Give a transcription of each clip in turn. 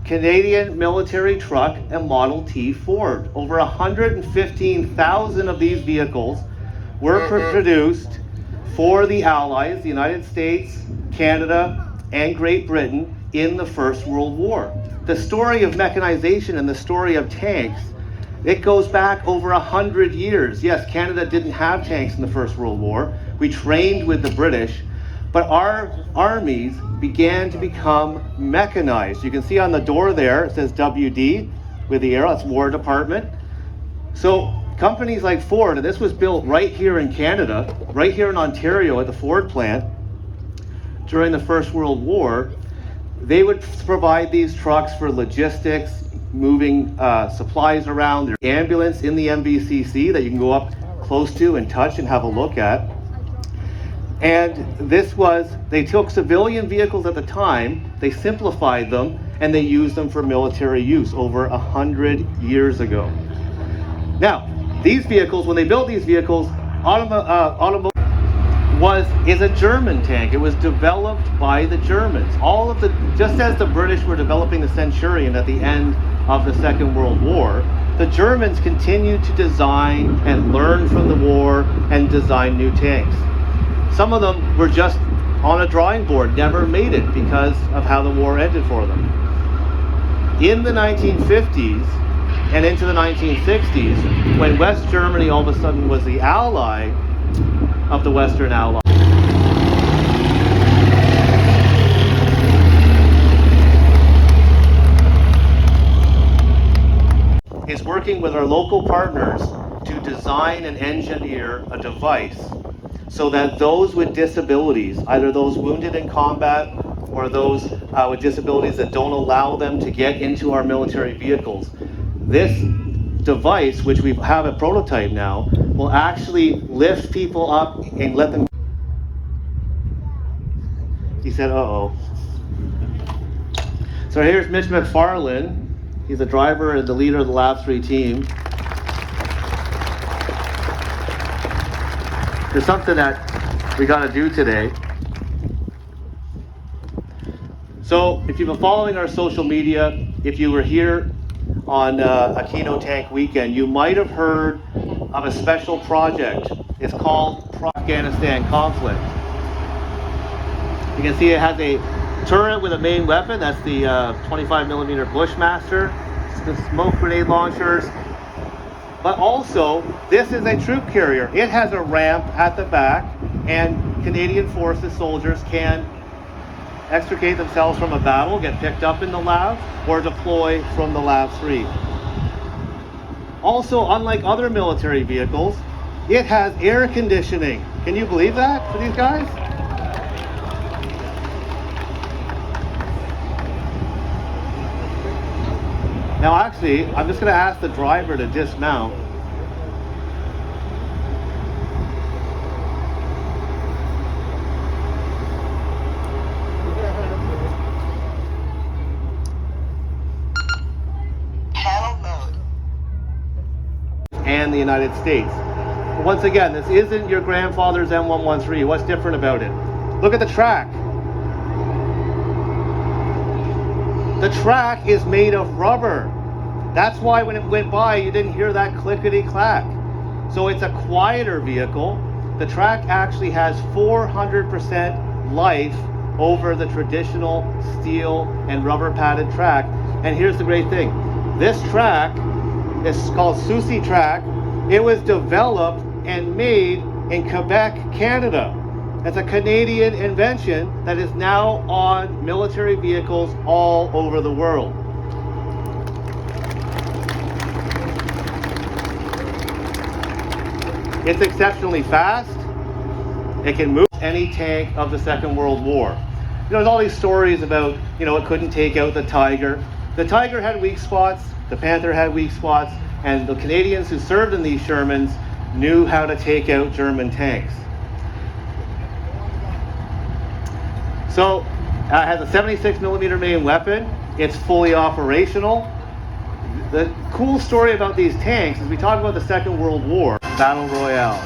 Canadian military truck and Model T Ford. Over 115,000 of these vehicles were produced for the Allies, the United States, Canada, and Great Britain in the First World War. The story of mechanization and the story of tanks, it goes back over 100 years. Yes, Canada didn't have tanks in the First World War. We trained with the British, but our armies began to become mechanized. You can see on the door there, it says WD with the arrow, that's War Department. So companies like Ford, and this was built right here in Canada, right here in Ontario at the Ford plant during the First World War, they would provide these trucks for logistics, moving supplies around. There's an ambulance in the MVCC that you can go up close to and touch and have a look at. And this was, they took civilian vehicles at the time, they simplified them, and they used them for military use over 100 years ago. Now, these vehicles, when they built these vehicles, is a German tank. It was developed by the Germans. Just as the British were developing the Centurion at the end of the Second World War, the Germans continued to design and learn from the war and design new tanks. Some of them were just on a drawing board, never made it because of how the war ended for them. In the 1950s and into the 1960s, when West Germany all of a sudden was the ally of the Western Allies, is working with our local partners to design and engineer a device so that those with disabilities, either those wounded in combat or those with disabilities that don't allow them to get into our military vehicles, this device, which we have a prototype now, will actually lift people up and let them. He said, uh-oh. So here's Mitch McFarlane. He's the driver and the leader of the Lab 3 team. There's something that we got to do today. So if you've been following our social media, if you were here on a Keno Tank weekend, you might have heard of a special project. It's called Afghanistan Conflict. You can see it has a turret with a main weapon. That's the 25mm Bushmaster, the smoke grenade launchers. But also, this is a troop carrier. It has a ramp at the back, and Canadian Forces soldiers can extricate themselves from a battle, get picked up in the lab, or deploy from the Lab 3. Also, unlike other military vehicles, it has air conditioning. Can you believe that for these guys? Now actually, I'm just going to ask the driver to dismount. And the United States. Once again, this isn't your grandfather's M113. What's different about it? Look at the track. The track is made of rubber. That's why when it went by, you didn't hear that clickety-clack. So it's a quieter vehicle. The track actually has 400% life over the traditional steel and rubber padded track. And here's the great thing. This track is called Susi track. It was developed and made in Quebec, Canada. It's a Canadian invention that is now on military vehicles all over the world. It's exceptionally fast. It can move any tank of the Second World War. There's all these stories about, it couldn't take out the Tiger. The Tiger had weak spots, the Panther had weak spots, and the Canadians who served in these Shermans knew how to take out German tanks. So it has a 76mm main weapon. It's fully operational. The cool story about these tanks is we talk about the Second World War, Battle Royale.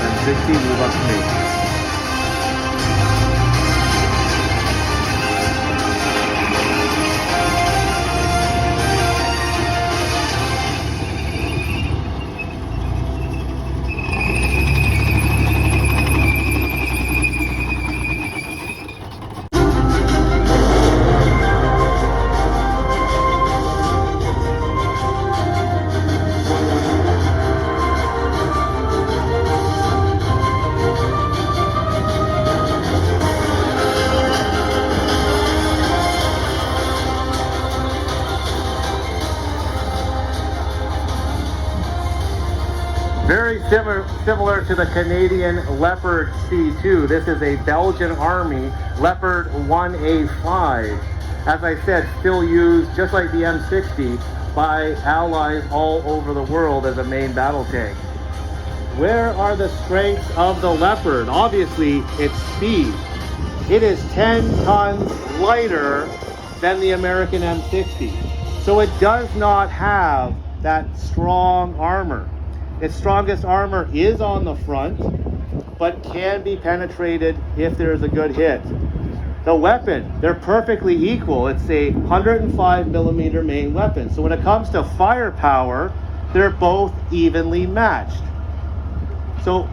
And 60, move up to me. similar to the Canadian Leopard C2. This is a Belgian Army Leopard 1A5. As I said, still used just like the M60 by allies all over the world as a main battle tank. Where are the strengths of the Leopard? Obviously, its speed. It is 10 tons lighter than the American M60. So it does not have that strong armor. Its strongest armor is on the front, but can be penetrated if there's a good hit. The weapon, they're perfectly equal. It's a 105 millimeter main weapon. So when it comes to firepower, they're both evenly matched. So